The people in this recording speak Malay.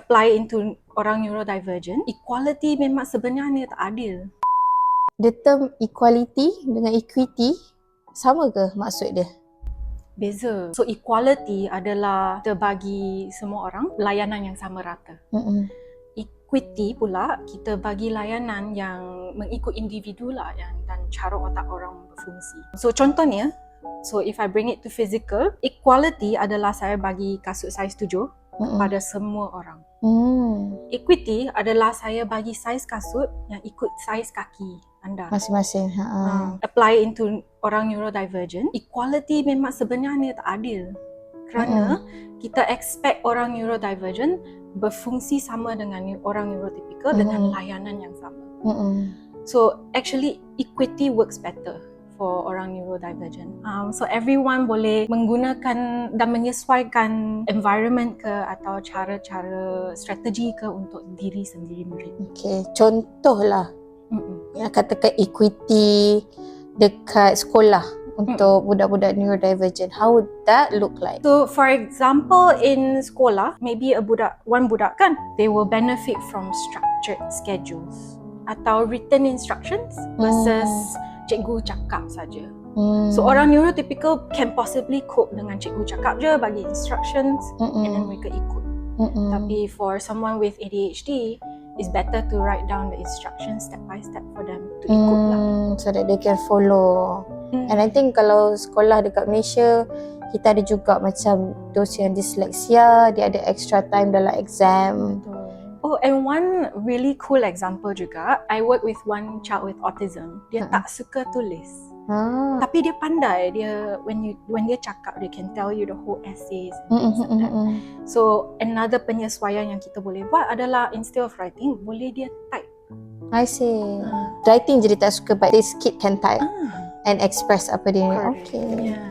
apply into orang neurodivergent, equality memang sebenarnya tak adil. The term equality dengan equity sama ke maksud dia? Beza. So equality adalah kita bagi semua orang layanan yang sama rata. Equity pula kita bagi layanan yang mengikut individu lah dan cara otak orang berfungsi. So contohnya, if I bring it to physical, equality adalah saya bagi kasut saiz 7 kepada semua orang. Equity adalah saya bagi saiz kasut yang ikut saiz kaki anda. Masing-masing. Apply into orang neurodivergent, equality memang sebenarnya tak adil. Kerana kita expect orang neurodivergent berfungsi sama dengan orang neurotypical dengan layanan yang sama. So actually equity works better for orang neurodivergent. So everyone boleh menggunakan dan menyesuaikan environment ke atau cara-cara strategi ke untuk diri sendiri murid. Okay, contohlah yang katakan equity dekat sekolah untuk budak-budak neurodivergent. How would that look like? So for example, in sekolah, maybe one budak kan, they will benefit from structured schedules atau written instructions versus cikgu cakap saja. So orang neurotypical can possibly cope dengan cikgu cakap je, bagi instructions and then mereka ikut. Tapi for someone with ADHD, it's better to write down the instructions step by step for them to ikut lah. So that they can follow. And I think kalau sekolah dekat Malaysia, kita ada juga macam those yang dyslexia, dia ada extra time dalam exam. Oh, and one really cool example juga, I work with one child with autism. Dia tak suka tulis. Tapi dia pandai. Dia when dia cakap, dia can tell you the whole essays and things like that. So another penyesuaian yang kita boleh buat adalah instead of writing, boleh dia type. I see. Writing jadi tak suka, but this kid can type and express apa dia. Correct. Okay. Yeah.